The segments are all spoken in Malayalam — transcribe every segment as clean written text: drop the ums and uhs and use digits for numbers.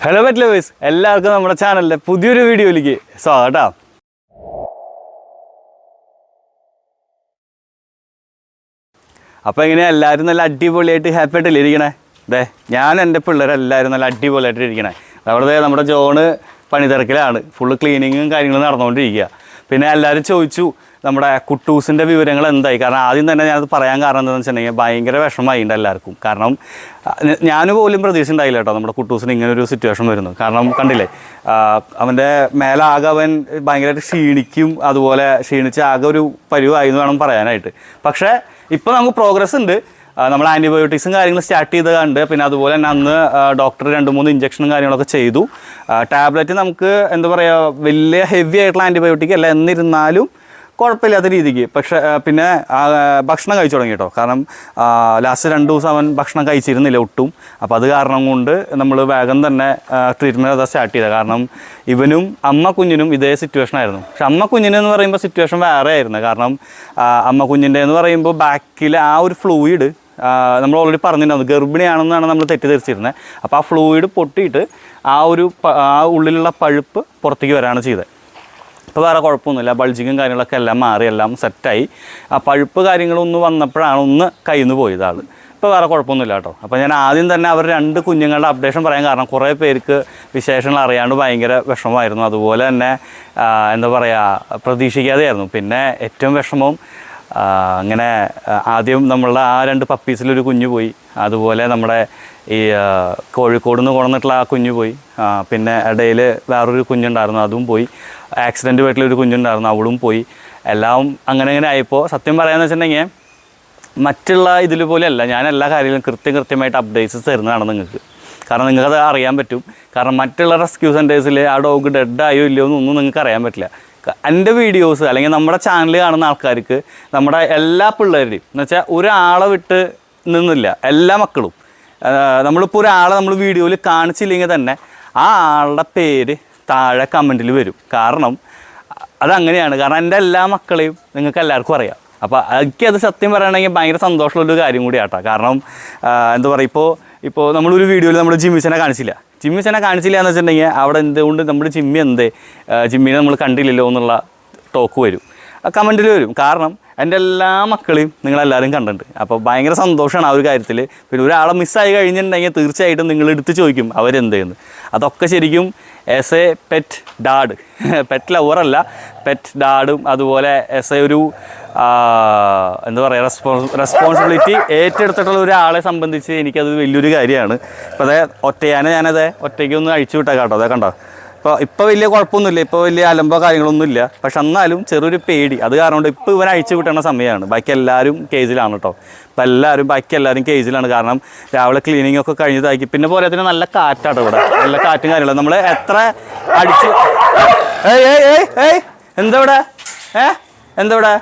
ഹലോ പെറ്റ് ലവേഴ്സ്, എല്ലാവർക്കും നമ്മുടെ ചാനലിലെ പുതിയൊരു വീഡിയോയിലേക്ക് സ്വാഗതം. അപ്പോൾ എങ്ങനെയാണ് എല്ലാവരും നല്ല അടിപൊളിയായിട്ട് ഹാപ്പി ആയിട്ടല്ലേ ഇരിക്കണേ? അതെ, ഞാൻ എൻ്റെ പിള്ളേരെല്ലാവരും നല്ല അടിപൊളിയായിട്ട് ഇരിക്കണേ. അവിടെ നമ്മുടെ ജോണ് പണിതിരക്കിലാണ്, ഫുള്ള് ക്ലീനിങ്ങും കാര്യങ്ങളും നടന്നുകൊണ്ടിരിക്കുക. പിന്നെ എല്ലാവരും ചോദിച്ചു നമ്മുടെ കുട്ടൂസിൻ്റെ വിവരങ്ങൾ എന്തായി. കാരണം ആദ്യം തന്നെ ഞാനത് പറയാൻ കാരണം എന്താണെന്ന് വെച്ചിട്ടുണ്ടെങ്കിൽ ഭയങ്കര വിഷമമായിട്ടുണ്ട് എല്ലാവർക്കും. കാരണം ഞാൻ പോലും പ്രതീക്ഷ ഉണ്ടായില്ല കേട്ടോ നമ്മുടെ കുട്ടൂസിന് ഇങ്ങനൊരു സിറ്റുവേഷൻ വരുന്നു. കാരണം കണ്ടില്ലേ, അവൻ്റെ മേലാകെ അവൻ ഭയങ്കരമായിട്ട് ക്ഷീണിക്കും, അതുപോലെ ക്ഷീണിച്ച് ആകെ ഒരു പരിവായി എന്ന് വേണം പറയാനായിട്ട്. പക്ഷേ ഇപ്പോൾ നമുക്ക് പ്രോഗ്രസ് ഉണ്ട്. നമ്മൾ ആൻറ്റിബയോട്ടിക്സും കാര്യങ്ങളും സ്റ്റാർട്ട് ചെയ്ത് കണ്ട്, പിന്നെ അതുപോലെ തന്നെ അന്ന് ഡോക്ടർ 2-3 ഇഞ്ചക്ഷനും കാര്യങ്ങളൊക്കെ ചെയ്തു. ടാബ്ലറ്റ് നമുക്ക് എന്താ പറയുക, വലിയ ഹെവി ആയിട്ടുള്ള ആൻറ്റിബയോട്ടിക് അല്ല, എന്നിരുന്നാലും കുഴപ്പമില്ലാത്ത രീതിക്ക്. പക്ഷേ പിന്നെ ഭക്ഷണം കഴിച്ചു തുടങ്ങി കേട്ടോ. കാരണം ലാസ്റ്റ് 2 ദിവസം അവൻ ഭക്ഷണം കഴിച്ചിരുന്നില്ല ഒട്ടും. അപ്പോൾ അത് കാരണം കൊണ്ട് നമ്മൾ വേഗം തന്നെ ട്രീറ്റ്മെൻറ്റ് അത് സ്റ്റാർട്ട് ചെയ്തത്. കാരണം ഇവനും അമ്മ കുഞ്ഞിനും ഇതേ സിറ്റുവേഷൻ ആയിരുന്നു. പക്ഷെ അമ്മ കുഞ്ഞിനെന്ന് പറയുമ്പോൾ സിറ്റുവേഷൻ വേറെ ആയിരുന്നു. കാരണം അമ്മ കുഞ്ഞിൻ്റെ എന്ന് പറയുമ്പോൾ ബാക്കിൽ ആ ഒരു ഫ്ലൂയിഡ് നമ്മൾ ഓൾറെഡി പറഞ്ഞിട്ടുണ്ടായിരുന്നു, ഗർഭിണിയാണെന്നാണ് നമ്മൾ തെറ്റിദ്ധരിച്ചിരുന്നത്. അപ്പോൾ ആ ഫ്ലൂയിഡ് പൊട്ടിയിട്ട് ആ ഉള്ളിലുള്ള പഴുപ്പ് പുറത്തേക്ക് വരാണ് ചെയ്തത്. ഇപ്പോൾ വേറെ കുഴപ്പമൊന്നുമില്ല, ബൾജിങ്ങും കാര്യങ്ങളൊക്കെ എല്ലാം മാറി, എല്ലാം സെറ്റായി. ആ പഴുപ്പ് കാര്യങ്ങളൊന്ന് വന്നപ്പോഴാണ് ഒന്ന് കയ്യിൽ നിന്ന് പോയത് ആൾ. ഇപ്പോൾ വേറെ കുഴപ്പമൊന്നുമില്ല കേട്ടോ. അപ്പോൾ ഞാൻ ആദ്യം തന്നെ അവർ 2 കുഞ്ഞുങ്ങളുടെ അപ്ഡേഷൻ പറയാൻ കാരണം കുറേ പേർക്ക് വിശേഷങ്ങൾ അറിയാണ്ട് ഭയങ്കര വിഷമമായിരുന്നു. അതുപോലെ തന്നെ എന്താ പറയുക, പ്രതീക്ഷിക്കാതെയായിരുന്നു. പിന്നെ ഏറ്റവും വിഷമം അങ്ങനെ ആദ്യം നമ്മളുടെ ആ 2 പപ്പീസിലൊരു കുഞ്ഞു പോയി. അതുപോലെ നമ്മുടെ ഈ കോഴിക്കോട് നിന്ന് കൊണ്ടുവന്നിട്ടുള്ള ആ കുഞ്ഞു പോയി. പിന്നെ ഇടയിൽ വേറൊരു കുഞ്ഞുണ്ടായിരുന്നു, അതും പോയി. ആക്സിഡൻറ്റ് വീട്ടിലൊരു കുഞ്ഞുണ്ടായിരുന്നു, അവളും പോയി. എല്ലാം അങ്ങനെ ആയപ്പോൾ സത്യം പറയാമെന്ന് വെച്ചിട്ടുണ്ടെങ്കിൽ മറ്റുള്ള ഇതിൽ പോലെയല്ല, ഞാൻ എല്ലാ കാര്യങ്ങളും കൃത്യമായിട്ട് അപ്ഡേറ്റ്സ് തരുന്നതാണ് നിങ്ങൾക്ക്. കാരണം നിങ്ങൾക്കത് അറിയാൻ പറ്റും. കാരണം മറ്റുള്ള റെസ്ക്യൂ സെൻറ്റേഴ്സിൽ ആ ഡോഗ് ഡെഡായോ ഇല്ലയോ എന്നൊന്നും നിങ്ങൾക്ക് അറിയാൻ പറ്റില്ല. എൻ്റെ വീഡിയോസ് അല്ലെങ്കിൽ നമ്മുടെ ചാനൽ കാണുന്ന ആൾക്കാർക്ക് നമ്മുടെ എല്ലാ പിള്ളേരുടെയും എന്ന് വെച്ചാൽ ഒരാളെ വിട്ട് നിന്നില്ല, എല്ലാ മക്കളും. നമ്മളിപ്പോൾ ഒരാളെ നമ്മൾ വീഡിയോയിൽ കാണിച്ചില്ലെങ്കിൽ തന്നെ ആ ആളുടെ പേര് താഴെ കമൻറ്റിൽ വരും. കാരണം അതങ്ങനെയാണ്. കാരണം എൻ്റെ എല്ലാ മക്കളെയും നിങ്ങൾക്ക് എല്ലാവർക്കും അറിയാം. അപ്പോൾ എനിക്കത് സത്യം പറയുകയാണെങ്കിൽ ഭയങ്കര സന്തോഷമുള്ളൊരു കാര്യം കൂടിയാട്ടോ. കാരണം എന്താ പറയുക, ഇപ്പോൾ നമ്മളൊരു വീഡിയോയിൽ നമ്മൾ ജിമ്മിച്ചനെ കാണിച്ചില്ല എന്ന് വെച്ചിട്ടുണ്ടെങ്കിൽ അവിടെ എന്തുകൊണ്ട് നമ്മുടെ ജിമ്മിനെ നമ്മൾ കണ്ടില്ലല്ലോ എന്നുള്ള ടോക്ക് വരും, കമൻറ്റിൽ വരും. കാരണം എൻ്റെ എല്ലാ മക്കളെയും നിങ്ങളെല്ലാവരും കണ്ടിട്ടുണ്ട്. അപ്പോൾ ഭയങ്കര സന്തോഷമാണ് ആ ഒരു കാര്യത്തിൽ. പിന്നെ ഒരാളെ മിസ്സായി കഴിഞ്ഞിട്ടുണ്ടെങ്കിൽ തീർച്ചയായിട്ടും നിങ്ങൾ എടുത്ത് ചോദിക്കും അവരെന്തെന്ന്. അതൊക്കെ ശരിക്കും as a pet dad, pet ലവറല്ല, പെറ്റ് ഡാഡും അതുപോലെ ആസ് എ ഒരു എന്താ പറയുക, റെസ്പോൺസിബിലിറ്റി ഏറ്റെടുത്തിട്ടുള്ള ഒരാളെ സംബന്ധിച്ച് എനിക്കത് വലിയൊരു കാര്യമാണ്. ഇപ്പോൾ ഞാനത് ഒറ്റയ്ക്കൊന്ന് അഴിച്ചു വിട്ടേക്കാം കേട്ടോ. അതെ കണ്ടോ, ഇപ്പോൾ വലിയ കുഴപ്പമൊന്നുമില്ല, ഇപ്പോൾ വലിയ അലമ്പോ കാര്യങ്ങളൊന്നുമില്ല. പക്ഷെ എന്നാലും ചെറിയൊരു പേടി. അത് കാരണം കൊണ്ട് ഇപ്പോൾ ഇവൻ അഴിച്ചു വിട്ടണ സമയമാണ്. ബാക്കി എല്ലാവരും കേജിലാണ് കേട്ടോ. ഇപ്പോൾ ബാക്കി എല്ലാവരും കേജിലാണ്. കാരണം രാവിലെ ക്ലീനിങ് ഒക്കെ കഴിഞ്ഞതാക്കി. പിന്നെ പോലെ തന്നെ നല്ല കാറ്റാട്ടോ ഇവിടെ, നല്ല കാറ്റും കാര്യങ്ങളും. നമ്മൾ എത്ര അടിച്ച് എന്താ ഇവിടെ എന്താ ഇവിടെ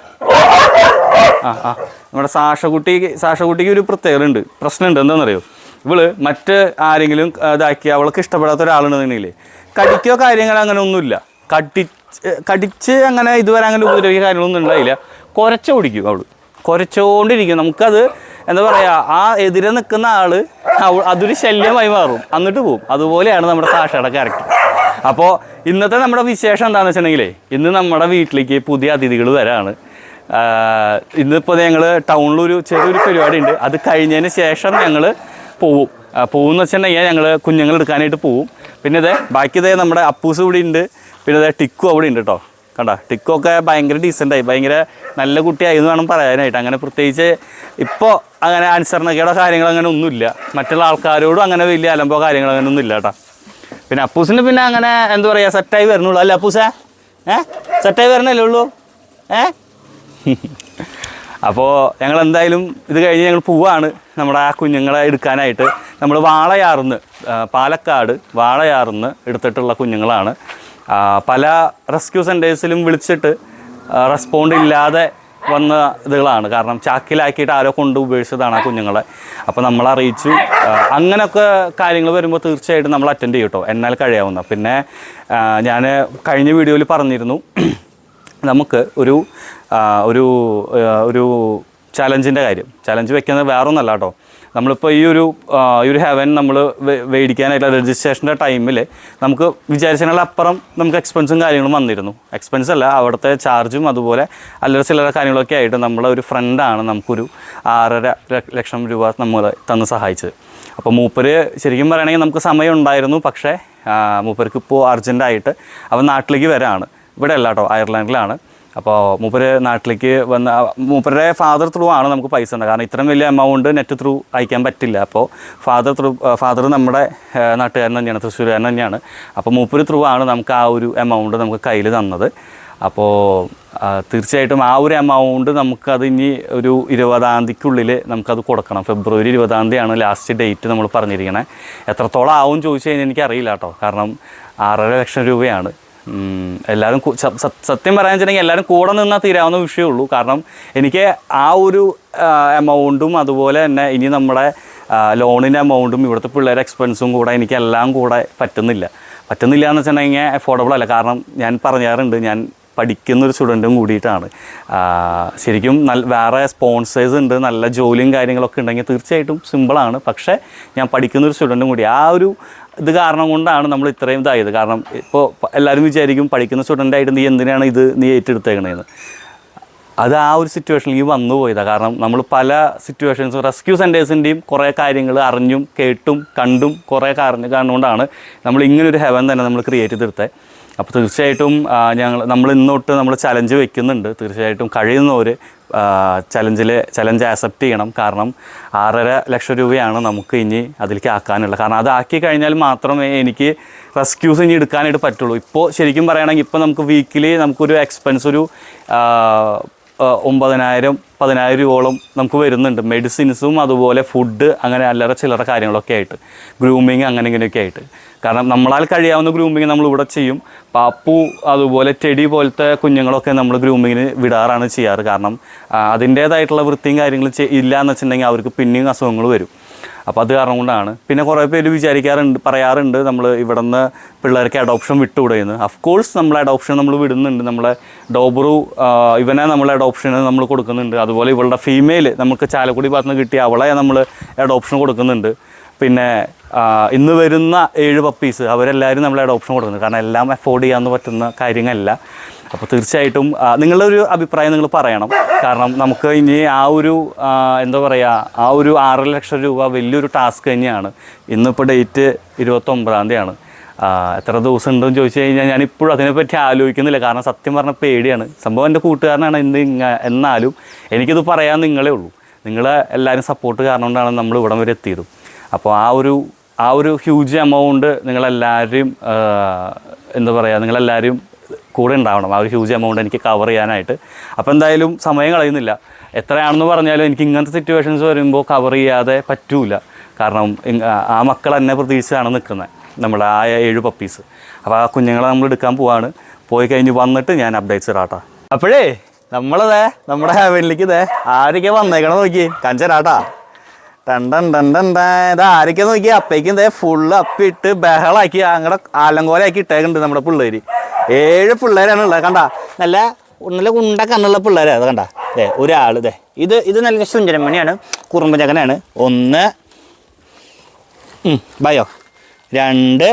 നമ്മുടെ സാഷകുട്ടിക്ക് ഒരു പ്രത്യേകത ഉണ്ട്, പ്രശ്നമുണ്ട്. എന്താണെന്നറിയോ, ഇവള് മറ്റ് ആരെങ്കിലും ഇതാക്കി അവൾക്ക് ഇഷ്ടപ്പെടാത്ത ഒരാളുണ്ടെന്നുണ്ടെങ്കിൽ കടിക്കോ കാര്യങ്ങൾ അങ്ങനെ ഒന്നുമില്ല. കടിച്ച് അങ്ങനെ ഇതുവരെ അങ്ങനെ ഉപദ്രവിക്കുക കാര്യങ്ങളൊന്നും ഉണ്ടായില്ല. കുരച്ചോടിക്കും അവൾ, കുരച്ചോണ്ടിരിക്കും. നമുക്കത് എന്താ പറയുക, ആ എതിരെ നിൽക്കുന്ന ആള് അതൊരു ശല്യമായി മാറും, എന്നിട്ട് പോവും. അതുപോലെയാണ് നമ്മുടെ സാഷയുടെ ക്യാരക്ടർ. അപ്പോൾ ഇന്നത്തെ നമ്മുടെ വിശേഷം എന്താണെന്ന് വെച്ചിട്ടുണ്ടെങ്കിലേ, ഇന്ന് നമ്മുടെ വീട്ടിലേക്ക് പുതിയ അതിഥികൾ വരാണ്. ഇന്നിപ്പോൾ ഞങ്ങൾ ടൗണിലൊരു ചെറിയൊരു പരിപാടി ഉണ്ട്. അത് കഴിഞ്ഞതിന് ശേഷം ഞങ്ങൾ പോകുമെന്ന് വെച്ചിട്ടുണ്ടെങ്കിൽ ഞങ്ങൾ കുഞ്ഞുങ്ങൾ എടുക്കാനായിട്ട് പോവും. പിന്നെ ബാക്കി നമ്മുടെ അപ്പൂസ് ഇവിടെ ഉണ്ട്. പിന്നെ ടിക്കു അവിടെ ഉണ്ട് കേട്ടോ. കണ്ടോ, ടിക്കു ഒക്കെ ഭയങ്കര ഡീസൻ്റായി, ഭയങ്കര നല്ല കുട്ടിയായി എന്ന് വേണം പറയാനായിട്ട്. അങ്ങനെ പ്രത്യേകിച്ച് ഇപ്പോൾ അങ്ങനെ അനുസരണക്കേടോ കാര്യങ്ങളോ അങ്ങനെ ഒന്നുമില്ല. മറ്റുള്ള ആൾക്കാരോടും അങ്ങനെ വലിയ അലമ്പോ കാര്യങ്ങളോ അങ്ങനെ ഒന്നും ഇല്ല കേട്ടോ. പിന്നെ അപ്പൂസിന് പിന്നെ അങ്ങനെ എന്താ പറയുക, സെറ്റായി വരണുള്ളൂ അല്ലേ അപ്പൂസേ? സെറ്റായി വരണല്ലേ ഉള്ളൂ. അപ്പോൾ ഞങ്ങൾ എന്തായാലും ഇത് കഴിഞ്ഞ് ഞങ്ങൾ പോവാണ് നമ്മുടെ ആ കുഞ്ഞുങ്ങളെ എടുക്കാനായിട്ട്. നമ്മൾ പാലക്കാട് വാളയാറിന്ന് എടുത്തിട്ടുള്ള കുഞ്ഞുങ്ങളാണ്. പല റെസ്ക്യൂ സെൻറ്റേഴ്സിലും വിളിച്ചിട്ട് റെസ്പോണ്ട് ഇല്ലാതെ വന്ന ഇതുകളാണ്. കാരണം ചാക്കിലാക്കിയിട്ട് ആരോ കൊണ്ട് ഉപേക്ഷിച്ചതാണ് ആ കുഞ്ഞുങ്ങളെ. അപ്പോൾ നമ്മൾ അറിയിച്ചു. അങ്ങനെയൊക്കെ കാര്യങ്ങൾ വരുമ്പോൾ തീർച്ചയായിട്ടും നമ്മൾ അറ്റൻഡ് ചെയ്യും കേട്ടോ, എന്നാൽ കഴിയാവുന്ന. പിന്നെ ഞാൻ കഴിഞ്ഞ വീഡിയോയിൽ പറഞ്ഞിരുന്നു, നമുക്ക് ഒരു ചലഞ്ചിൻ്റെ കാര്യം. ചലഞ്ച് വെക്കുന്നത് വേറൊന്നല്ല കേട്ടോ. നമ്മളിപ്പോൾ ഈ ഒരു ഹെവൻ നമ്മൾ മേടിക്കാനായിട്ട് രജിസ്ട്രേഷൻ്റെ ടൈമിൽ നമുക്ക് വിചാരിച്ചതിനപ്പുറം നമുക്ക് എക്സ്പെൻസും കാര്യങ്ങളും വന്നിരുന്നു. എക്സ്പെൻസ് അല്ല, അവിടുത്തെ ചാർജും അതുപോലെ അല്ലറ ചില്ലറ കാര്യങ്ങളൊക്കെ ആയിട്ട് നമ്മളെ ഒരു ഫ്രണ്ടാണ് നമുക്കൊരു 6.5 ലക്ഷം രൂപ നമ്മൾ തന്ന് സഹായിച്ചത്. അപ്പോൾ മൂപ്പര് ശരിക്കും പറയുകയാണെങ്കിൽ നമുക്ക് സമയം ഉണ്ടായിരുന്നു, പക്ഷേ മൂപ്പർക്ക് ഇപ്പോൾ അർജൻറ്റായിട്ട് അവൻ നാട്ടിലേക്ക് വരാണ്. ഇവിടെ അല്ല കേട്ടോ, അയർലാൻഡിലാണ്. അപ്പോൾ മൂപ്പര് നാട്ടിലേക്ക് വന്ന് മൂപ്പരുടെ ഫാദർ ത്രൂ ആണ് നമുക്ക് പൈസ ഉണ്ട്. കാരണം ഇത്രയും വലിയ എമൗണ്ട് നെറ്റ് ത്രൂ അയക്കാൻ പറ്റില്ല. അപ്പോൾ ഫാദർ നമ്മുടെ നാട്ടുകാരൻ തന്നെയാണ്, തൃശ്ശൂരുകാരൻ തന്നെയാണ്. അപ്പോൾ മൂപ്പര് ത്രൂ ആണ് നമുക്ക് ആ ഒരു എമൗണ്ട് നമുക്ക് കയ്യിൽ തന്നത്. അപ്പോൾ തീർച്ചയായിട്ടും ആ ഒരു എമൗണ്ട് നമുക്കത് ഇനി ഒരു 20-ാം തീയതിക്കുള്ളിൽ നമുക്കത് കൊടുക്കണം. ഫെബ്രുവരി 20-ാം തീയതിയാണ് ലാസ്റ്റ് ഡേറ്റ് നമ്മൾ പറഞ്ഞിരിക്കണേ. എത്രത്തോളം ആവും ചോദിച്ചു കഴിഞ്ഞാൽ എനിക്കറിയില്ല കേട്ടോ. കാരണം 6.5 ലക്ഷം രൂപയാണ്. എല്ലാവരും സത്യം പറയാൻ വെച്ചിട്ടുണ്ടെങ്കിൽ എല്ലാവരും കൂടെ നിന്നാൽ തീരാവുന്ന വിഷയമുള്ളൂ. കാരണം എനിക്ക് ആ ഒരു എമൗണ്ടും അതുപോലെ തന്നെ ഇനി നമ്മുടെ ലോണിൻ്റെ എമൗണ്ടും ഇവിടുത്തെ പിള്ളേരെ എക്സ്പെൻസും കൂടെ എനിക്കെല്ലാം കൂടെ പറ്റുന്നില്ല എന്ന് വെച്ചിട്ടുണ്ടെങ്കിൽ അഫോർഡബിൾ അല്ല. കാരണം ഞാൻ പറഞ്ഞാറുണ്ട്, ഞാൻ പഠിക്കുന്നൊരു സ്റ്റുഡൻറ്റും കൂടിയിട്ടാണ്. ശരിക്കും വേറെ സ്പോൺസേഴ്സ് ഉണ്ട്, നല്ല ജോലിയും കാര്യങ്ങളൊക്കെ ഉണ്ടെങ്കിൽ തീർച്ചയായിട്ടും സിമ്പിളാണ്. പക്ഷേ ഞാൻ പഠിക്കുന്നൊരു സ്റ്റുഡൻറ്റും കൂടി, ആ ഒരു ഇത് കാരണം കൊണ്ടാണ് നമ്മൾ ഇത്രയും ഇതായത്. കാരണം ഇപ്പോൾ എല്ലാവരും വിചാരിക്കും പഠിക്കുന്ന സ്റ്റുഡൻ്റായിട്ട് നീ എന്തിനാണ് നീ ഏറ്റെടുത്തേക്കണേന്ന്. അത് ആ ഒരു സിറ്റുവേഷനിലേക്ക് വന്നു പോയതാണ്. കാരണം നമ്മൾ പല സിറ്റുവേഷൻസും റെസ്ക്യൂ സെൻറ്റേഴ്സിൻ്റെയും കുറേ കാര്യങ്ങൾ അറിഞ്ഞും കേട്ടും കണ്ടും കുറേ കാണുകൊണ്ടാണ് നമ്മൾ ഇങ്ങനൊരു ഹെവൻ തന്നെ നമ്മൾ ക്രിയേറ്റ് ചെയ്തെടുത്തത്. അപ്പോൾ തീർച്ചയായിട്ടും നമ്മൾ ഇന്നോട്ട് നമ്മൾ ചലഞ്ച് വെക്കുന്നുണ്ട്. തീർച്ചയായിട്ടും കഴിയുന്നവർ ചലഞ്ച് ആക്സെപ്റ്റ് ചെയ്യണം. കാരണം 6.5 ലക്ഷം രൂപയാണ് നമുക്ക് ഇനി അതിലേക്ക് ആക്കാനുള്ളത്. കാരണം അത് ആക്കി കഴിഞ്ഞാൽ മാത്രമേ എനിക്ക് റെസ്ക്യൂസ് ഇനി എടുക്കാനായിട്ട് പറ്റുള്ളൂ. ഇപ്പോൾ ശരിക്കും പറയുകയാണെങ്കിൽ ഇപ്പോൾ നമുക്ക് വീക്കിലി നമുക്കൊരു എക്സ്പെൻസ് ഒരു 9,000-10,000 രൂപയോളം നമുക്ക് വരുന്നുണ്ട്. മെഡിസിൻസും അതുപോലെ ഫുഡ്, അങ്ങനെ അല്ലറ ചില്ലറ കാര്യങ്ങളൊക്കെ ആയിട്ട്, ഗ്രൂമിങ് അങ്ങനെ ഇങ്ങനെയൊക്കെ ആയിട്ട്. കാരണം നമ്മളാൽ കഴിയാവുന്ന ഗ്രൂമിങ് നമ്മളിവിടെ ചെയ്യും. പാപ്പു അതുപോലെ ടെഡി പോലത്തെ കുഞ്ഞുങ്ങളൊക്കെ നമ്മൾ ഗ്രൂമിങ്ങിന് വിടാറാണ് ചെയ്യാറ്. കാരണം അതിൻ്റേതായിട്ടുള്ള വൃത്തിയും കാര്യങ്ങളും ഇല്ല എന്ന് വെച്ചിട്ടുണ്ടെങ്കിൽ അവർക്ക് പിന്നെയും അസുഖങ്ങൾ വരും. അപ്പോൾ അത് കാരണം കൊണ്ടാണ്. പിന്നെ കുറേ പേര് പറയാറുണ്ട് നമ്മൾ ഇവിടെ നിന്ന് പിള്ളേർക്ക് അഡോപ്ഷൻ വിട്ടുകൂടെയെന്ന്. അഫ്കോഴ്സ് നമ്മൾ അഡോപ്ഷൻ നമ്മൾ വിടുന്നുണ്ട്. നമ്മളെ ഡോബറു ഇവനെ നമ്മൾ അഡോപ്ഷന് നമ്മൾ കൊടുക്കുന്നുണ്ട്. അതുപോലെ ഇവളുടെ ഫീമെയിൽ നമുക്ക് ചാലക്കുടി ഭാഗത്ത് നിന്ന് കിട്ടിയ അവളെ നമ്മൾ അഡോപ്ഷൻ കൊടുക്കുന്നുണ്ട്. പിന്നെ ഇന്ന് വരുന്ന 7 പപ്പീസ് അവരെല്ലാവരും നമ്മൾ അഡോപ്ഷൻ കൊടുക്കുന്നുണ്ട്. കാരണം എല്ലാം അഫോർഡ് ചെയ്യാൻ പറ്റുന്ന കാര്യങ്ങളല്ല. അപ്പോൾ തീർച്ചയായിട്ടും നിങ്ങളുടെ ഒരു അഭിപ്രായം നിങ്ങൾ പറയണം. കാരണം നമുക്ക് ഇനി ആ ഒരു എന്താ പറയുക, ആ ഒരു 6 ലക്ഷം രൂപ വലിയൊരു ടാസ്ക് തന്നെയാണ്. ഇന്നിപ്പോൾ ഡേറ്റ് 29-ാം തീയതിയാണ്. എത്ര ദിവസം ഉണ്ടെന്ന് ചോദിച്ചു കഴിഞ്ഞാൽ ഞാനിപ്പോഴും അതിനെപ്പറ്റി ആലോചിക്കുന്നില്ല. കാരണം സത്യം പറഞ്ഞാൽ പേടിയാണ്. സംഭവം എൻ്റെ കൂട്ടുകാരനാണ്. എന്നാലും എനിക്കിത് പറയാൻ നിങ്ങളേ ഉള്ളൂ. നിങ്ങളെ എല്ലാവരും സപ്പോർട്ട് കാരണം കൊണ്ടാണ് നമ്മൾ ഇവിടം വരെ എത്തിയതും. അപ്പോൾ ആ ഒരു ഹ്യൂജ് എമൗണ്ട് നിങ്ങളെല്ലാവരും എന്താ പറയുക, നിങ്ങളെല്ലാവരും കൂടെ ഉണ്ടാവണം. ആ ഒരു ഹ്യൂജ് എമൗണ്ട് എനിക്ക് കവർ ചെയ്യാനായിട്ട്. അപ്പോൾ എന്തായാലും സമയം കളയുന്നില്ല. എത്രയാണെന്ന് പറഞ്ഞാലും എനിക്ക് ഇങ്ങനത്തെ സിറ്റുവേഷൻസ് വരുമ്പോൾ കവർ ചെയ്യാതെ പറ്റൂല. കാരണം ആ മക്കൾ എന്നെ പ്രതീക്ഷിച്ചാണ് നിൽക്കുന്നത്, നമ്മുടെ ആ 7 പപ്പീസ്. അപ്പോൾ ആ കുഞ്ഞുങ്ങളെ നമ്മൾ എടുക്കാൻ പോവാണ്. പോയി കഴിഞ്ഞ് വന്നിട്ട് ഞാൻ അപ്ഡേറ്റ്സ് ഇടാട്ടാ. അപ്പോഴേ നമ്മുടെ ഹെവനിലേക്ക് ആരൊക്കെ വന്നേക്കണം നോക്കി കാണിച്ചരാട്ടാ. ഇത് ആരൊക്കെ നോക്കി അപ്പേക്കും ഫുള്ള് അപ്പിട്ട് ബഹളാക്കി അങ്ങടെ ആലങ്കോലാക്കി ഇട്ടേക്കുന്നുണ്ട് നമ്മുടെ പിള്ളേർ. 7 പിള്ളേരാണ് ഉള്ളത്. കണ്ട നല്ല ഉണ്ട കണ്ണുള്ള പിള്ളേരാണ്. അത് കണ്ട ഒരാൾ ഇത് നല്ല സുഞ്ചരമണിയാണ്, കുറുമ്പചകനാണ്. 1 ബയോ 2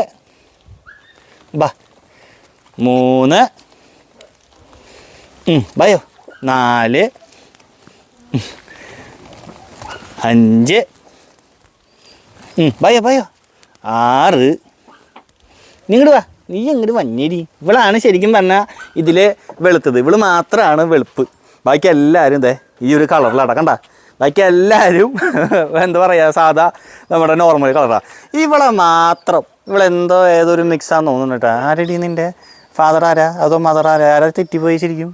3 ബയോ 4 5 ബയോ 6. നിങ്ങോട്ട് വാ, നീ എങ്ങോട്ട് വന്നേരി. ഇവളാണ് ശരിക്കും പറഞ്ഞാൽ ഇതിൽ വെളുത്തത്. ഇവള് മാത്രമാണ് വെളുപ്പ്. ബാക്കി എല്ലാവരും ഈ ഒരു കളറിലാണ്. കണ്ട ബാക്കി എല്ലാവരും എന്താ പറയുക, സാധാ നമ്മുടെ നോർമൽ കളറാണ്. ഇവളെ മാത്രം ഇവളെന്തോ ഏതൊരു മിക്സാന്ന് തോന്നുന്നു കേട്ടോ. ആരടി നിൻ്റെ ഫാദർ ആരാ അതോ മദർ ആരാ തെറ്റിപ്പോയി ശരിക്കും?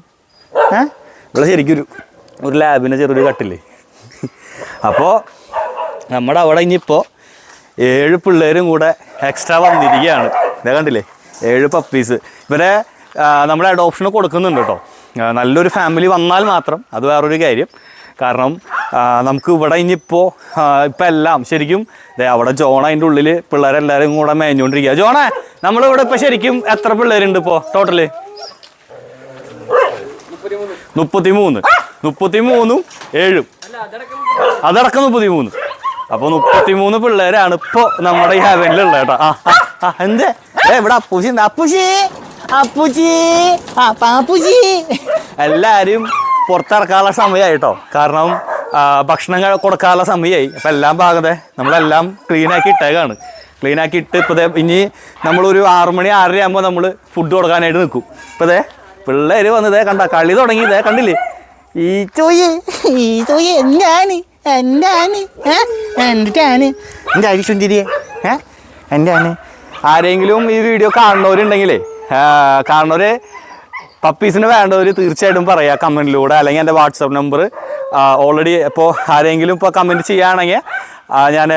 ഇവിടെ ശരിക്കും ഒരു ലാബിൻ്റെ ചെറിയൊരു കട്ടില്ലേ. അപ്പോൾ നമ്മുടെ അവിടെ ഇനിയിപ്പോൾ 7 പിള്ളേരും കൂടെ എക്സ്ട്രാ വന്നിരിക്കുകയാണ്. ഇതേ കണ്ടില്ലേ, 7 പപ്പീസ്. ഇവരെ നമ്മുടെ അഡോപ്ഷന് കൊടുക്കുന്നുണ്ട് കേട്ടോ. നല്ലൊരു ഫാമിലി വന്നാൽ മാത്രം, അത് വേറൊരു കാര്യം. കാരണം നമുക്ക് ഇവിടെ ഇനിയിപ്പോൾ എല്ലാം ശരിക്കും അവിടെ ജോണ അതിൻ്റെ ഉള്ളിൽ പിള്ളേരെല്ലാവരും കൂടെ മേഞ്ഞുകൊണ്ടിരിക്കുക. ജോണേ, നമ്മളിവിടെ ഇപ്പോൾ ശരിക്കും എത്ര പിള്ളേരുണ്ട് ഇപ്പോൾ ടോട്ടല്? 33. 33ഉം 7ഉം അതടക്കം 33. അപ്പോൾ 33 പിള്ളേരാണ് ഇപ്പോൾ നമ്മുടെ ഈ ഹെവനിലുള്ളത് കേട്ടോ. എന്തേ ഇവിടെ അപ്പൂച്ചി ഉണ്ട്. അപ്പൂച്ചി പാപ്പൂച്ചി എല്ലാവരും പുറത്തിറക്കാനുള്ള സമയമായിട്ടോ. കാരണം ഭക്ഷണം കൊടുക്കാനുള്ള സമയമായി. അപ്പം എല്ലാം ഭാഗത്തെ നമ്മളെല്ലാം ക്ലീനാക്കി ഇട്ടേക്കാണ്. ക്ലീനാക്കി ഇട്ട് ഇപ്പോൾ ഇനി നമ്മളൊരു 6 മണി 6:30 ആകുമ്പോൾ നമ്മൾ ഫുഡ് കൊടുക്കാനായിട്ട് നിൽക്കും. ഇപ്പോൾ പിള്ളേർ വന്നതേ കണ്ട കളി തുടങ്ങി. കണ്ടില്ലേ ഈ ചോയ് എൻ്റെ അരിശുഞ്ചിരിയെ എൻ്റെ ആന്. ആരെങ്കിലും ഈ വീഡിയോ കാണുന്നവരുണ്ടെങ്കിലേ കാണുന്നവർ പപ്പീസിന് വേണ്ടവർ തീർച്ചയായിട്ടും പറയുക കമൻറ്റിലൂടെ, അല്ലെങ്കിൽ എൻ്റെ വാട്സപ്പ് നമ്പർ ഓൾറെഡി ഇപ്പോൾ ആരെങ്കിലും ഇപ്പോൾ കമൻറ്റ് ചെയ്യുകയാണെങ്കിൽ ഞാൻ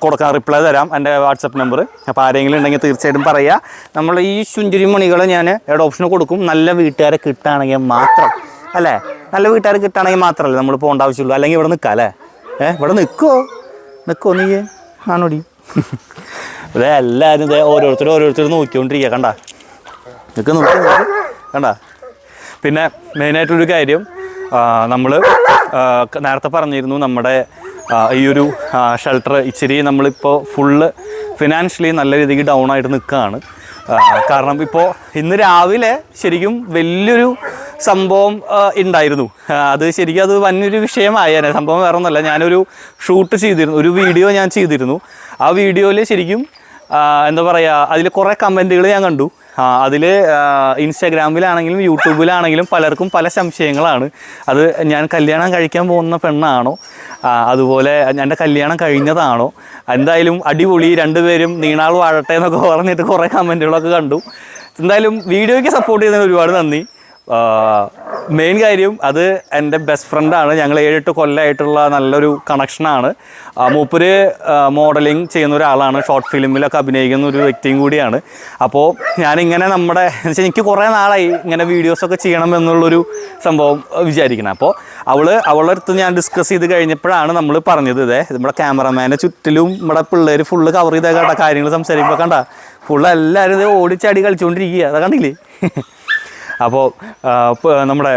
കൊടുക്കാൻ റിപ്ലൈ തരാം, എൻ്റെ വാട്സപ്പ് നമ്പർ. അപ്പോൾ ആരെങ്കിലും ഉണ്ടെങ്കിൽ തീർച്ചയായിട്ടും പറയുക. നമ്മൾ ഈ ശുഞ്ചിരി മണികളെ ഞാൻ ഓപ്ഷന് കൊടുക്കും. നല്ല വീട്ടുകാരെ കിട്ടുകയാണെങ്കിൽ മാത്രം അല്ലേ, നല്ല വീട്ടുകാരെ കിട്ടുകയാണെങ്കിൽ മാത്രമല്ലേ നമ്മൾ പോകേണ്ട ആവശ്യമുള്ളൂ. അല്ലെങ്കിൽ ഇവിടെ നിൽക്കാം അല്ലേ. ഇവിടെ നിൽക്കുമോ നീ ആണോടി? ഇവിടെ എല്ലാവരും ഓരോരുത്തർ നോക്കിക്കൊണ്ടിരിക്കുക. കണ്ട കണ്ട. പിന്നെ മെയിനായിട്ടൊരു കാര്യം നമ്മൾ നേരത്തെ പറഞ്ഞിരുന്നു, നമ്മുടെ ഈ ഒരു ഷെൽട്ടർ ഇച്ചിരി നമ്മളിപ്പോൾ ഫുള്ള് ഫിനാൻഷ്യലി നല്ല രീതിക്ക് ഡൗൺ ആയിട്ട് നിൽക്കുകയാണ്. കാരണം ഇപ്പോൾ ഇന്ന് രാവിലെ ശരിക്കും വലിയൊരു സംഭവം ഉണ്ടായിരുന്നു. അത് ശരിക്കും അത് വലിയൊരു വിഷയമായേനെ. സംഭവം വേറെ ഒന്നുമല്ല, ഞാനൊരു ഷൂട്ട് ചെയ്തിരുന്നു, ഒരു വീഡിയോ ഞാൻ ചെയ്തിരുന്നു. ആ വീഡിയോയിൽ ശരിക്കും എന്താ പറയുക, അതിൽ കുറേ കമൻറ്റുകൾ ഞാൻ കണ്ടു. അതിൽ ഇൻസ്റ്റാഗ്രാമിലാണെങ്കിലും യൂട്യൂബിലാണെങ്കിലും പലർക്കും പല സംശയങ്ങളാണ്. അത് ഞാൻ കല്യാണം കഴിക്കാൻ പോകുന്ന പെണ്ണാണോ, അതുപോലെ എൻ്റെ കല്യാണം കഴിഞ്ഞതാണോ, എന്തായാലും അടിപൊളി രണ്ടുപേരും നീണാൾ വാഴട്ടെ എന്നൊക്കെ പറഞ്ഞിട്ട് കുറേ കമൻറ്റുകളൊക്കെ കണ്ടു. എന്തായാലും വീഡിയോയ്ക്ക് സപ്പോർട്ട് ചെയ്തതിന് ഒരുപാട് നന്ദി. മെയിൻ കാര്യം അത് എൻ്റെ ബെസ്റ്റ് ഫ്രണ്ടാണ്. ഞങ്ങൾ 7-8 കൊല്ലമായിട്ടുള്ള നല്ലൊരു കണക്ഷനാണ്. മൂപ്പര് മോഡലിംഗ് ചെയ്യുന്ന ഒരാളാണ്, ഷോർട്ട് ഫിലിമിലൊക്കെ അഭിനയിക്കുന്ന ഒരു വ്യക്തിയും കൂടിയാണ്. അപ്പോൾ ഞാനിങ്ങനെ നമ്മുടെ എന്നുവെച്ചാൽ എനിക്ക് കുറേ നാളായി ഇങ്ങനെ വീഡിയോസൊക്കെ ചെയ്യണം എന്നുള്ളൊരു സംഭവം വിചാരിക്കണം. അപ്പോൾ അവളുടെ അടുത്ത് ഞാൻ ഡിസ്കസ് ചെയ്ത് കഴിഞ്ഞപ്പോഴാണ് നമ്മൾ പറഞ്ഞത്, നമ്മുടെ ക്യാമറമാനെ ചുറ്റിലും നമ്മുടെ പിള്ളേർ ഫുള്ള് കവർ ചെയ്ത കാര്യങ്ങൾ സംസാരിക്കുമ്പോൾ കണ്ട ഫുള്ള് എല്ലാവരും ഇത് ഓടിച്ചാടി കളിച്ചുകൊണ്ടിരിക്കുക. അത് കണ്ടില്ലേ? അപ്പോൾ നമ്മുടെ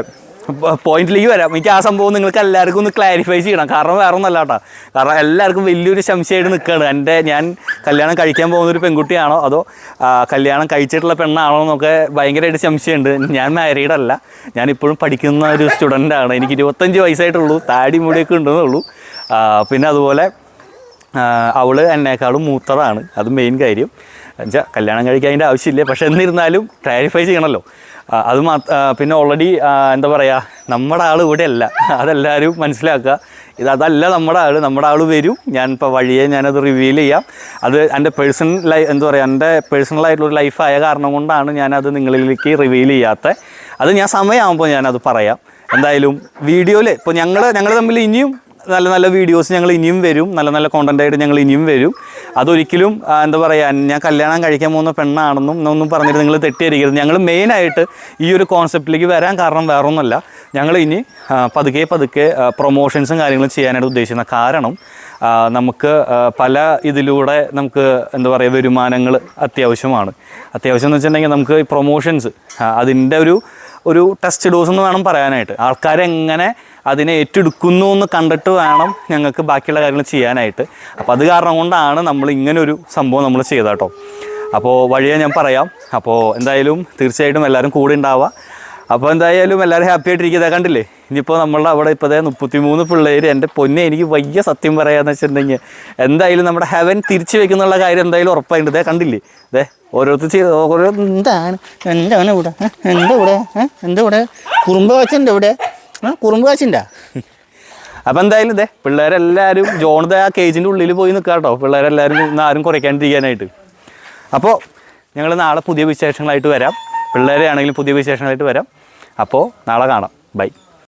പോയിന്റിലേക്ക് വരാം. എനിക്ക് ആ സംഭവം നിങ്ങൾക്ക് എല്ലാവർക്കും ഒന്ന് ക്ലാരിഫൈ ചെയ്യണം. കാരണം വേറെ ഒന്നല്ല കേട്ടോ, കാരണം എല്ലാവർക്കും വലിയൊരു സംശയമായിട്ട് നിൽക്കുകയാണ്. ഞാൻ കല്യാണം കഴിക്കാൻ പോകുന്നൊരു പെൺകുട്ടിയാണോ അതോ കല്യാണം കഴിച്ചിട്ടുള്ള പെണ്ണാണോ എന്നൊക്കെ ഭയങ്കരമായിട്ട് സംശയമുണ്ട്. ഞാൻ മാരീഡ് അല്ല, ഞാനിപ്പോഴും പഠിക്കുന്ന ഒരു സ്റ്റുഡൻ്റാണ്. എനിക്ക് 25 വയസ്സായിട്ടുള്ളൂ, താടി മുടിയൊക്കെ ഉണ്ടെന്നുള്ളൂ. പിന്നെ അതുപോലെ അവൾ എന്നെക്കാളും മൂത്തതാണ്. അത് മെയിൻ കാര്യം. എന്നുവെച്ചാൽ കല്യാണം കഴിക്കാൻ അതിൻ്റെ ആവശ്യമില്ല, പക്ഷെ എന്നിരുന്നാലും ക്ലാരിഫൈ ചെയ്യണമല്ലോ. അത് പിന്നെ ഓൾറെഡി എന്താ പറയുക, നമ്മുടെ ആൾ ഇവിടെ അല്ല, അതെല്ലാവരും മനസ്സിലാക്കുക. അതല്ല നമ്മുടെ ആൾ വരും. ഞാനിപ്പോൾ വഴിയെ ഞാനത് റിവീൽ ചെയ്യാം. അത് എൻ്റെ എന്താ പറയുക, എൻ്റെ പേഴ്സണലായിട്ടുള്ളൊരു ലൈഫായ കാരണം കൊണ്ടാണ് ഞാനത് നിങ്ങളിലേക്ക് റിവീൽ ചെയ്യാത്തത്. അത് ഞാൻ സമയമാകുമ്പോൾ ഞാനത് പറയാം. എന്തായാലും വീഡിയോയിൽ ഇപ്പോൾ ഞങ്ങൾ തമ്മിൽ ഇനിയും നല്ല നല്ല വീഡിയോസ് ഞങ്ങൾ ഇനിയും വരും, നല്ല നല്ല കോണ്ടൻ്റായിട്ട് ഞങ്ങൾ ഇനിയും വരും. അതൊരിക്കലും എന്താ പറയുക, ഞാൻ കല്യാണം കഴിക്കാൻ പോകുന്ന പെണ്ണാണെന്നും ഒന്നും പറഞ്ഞിട്ട് നിങ്ങൾ തെറ്റിദ്ധരിക്കരുത്. ഞങ്ങൾ മെയിനായിട്ട് ഈ ഒരു കോൺസെപ്റ്റിലേക്ക് വരാൻ കാരണം വേറൊന്നുമല്ല, ഞങ്ങൾ ഇനി പതുക്കെ പ്രൊമോഷൻസും കാര്യങ്ങളും ചെയ്യാനായിട്ട് ഉദ്ദേശിക്കുന്ന കാരണം നമുക്ക് പല ഇതിലൂടെ നമുക്ക് എന്താ പറയുക വരുമാനങ്ങൾ അത്യാവശ്യം എന്ന് വെച്ചിട്ടുണ്ടെങ്കിൽ നമുക്ക് ഈ പ്രൊമോഷൻസ് അതിൻ്റെ ഒരു ടെസ്റ്റ് ഡോസ് എന്ന് വേണം പറയാനായിട്ട്. ആൾക്കാരെങ്ങനെ അതിനെ ഏറ്റെടുക്കുന്നു എന്ന് കണ്ടിട്ട് വേണം ഞങ്ങൾക്ക് ബാക്കിയുള്ള കാര്യങ്ങൾ ചെയ്യാനായിട്ട്. അപ്പോൾ അത് കാരണം കൊണ്ടാണ് നമ്മൾ ഇങ്ങനൊരു സംഭവം നമ്മൾ ചെയ്തത് കേട്ടോ. അപ്പോൾ വഴിയെ ഞാൻ പറയാം. അപ്പോൾ എന്തായാലും തീർച്ചയായിട്ടും എല്ലാവരും കൂടെ ഉണ്ടാവുക. അപ്പോൾ എന്തായാലും എല്ലാവരും ഹാപ്പി ആയിട്ടിരിക്കുക. കണ്ടില്ലേ, ഇനിയിപ്പോൾ നമ്മളുടെ അവിടെ ഇപ്പോൾ 33 പിള്ളേർ. എൻ്റെ പൊന്നെ, എനിക്ക് വലിയ സത്യം പറയാമെന്ന് വെച്ചിട്ടുണ്ടെങ്കിൽ എന്തായാലും നമ്മുടെ ഹെവൻ തിരിച്ചു വെക്കുന്നുള്ള കാര്യം എന്തായാലും ഉറപ്പായിട്ടുണ്ട്. കണ്ടില്ലേ, ഓരോരുത്തർ എന്താണ് ഇവിടെ എന്താ ഇവിടെ കുറുമ്പ് കാച്ചുണ്ട് ഇവിടെ കുറുമ്പ് കാച്ചുണ്ടാ. അപ്പോൾ എന്തായാലും പിള്ളേരെല്ലാവരും ജോൺ ആ കേജിൻ്റെ ഉള്ളിൽ പോയി നിൽക്കുക കേട്ടോ. പിള്ളേരെല്ലാവരും ആരും കുറയ്ക്കാണ്ടിരിക്കാനായിട്ട്. അപ്പോൾ ഞങ്ങൾ നാളെ പുതിയ വിശേഷങ്ങളായിട്ട് വരാം. പിള്ളേരെ ആണെങ്കിലും പുതിയ വിശേഷങ്ങളായിട്ട് വരാം. അപ്പോൾ നാളെ കാണാം. ബൈ.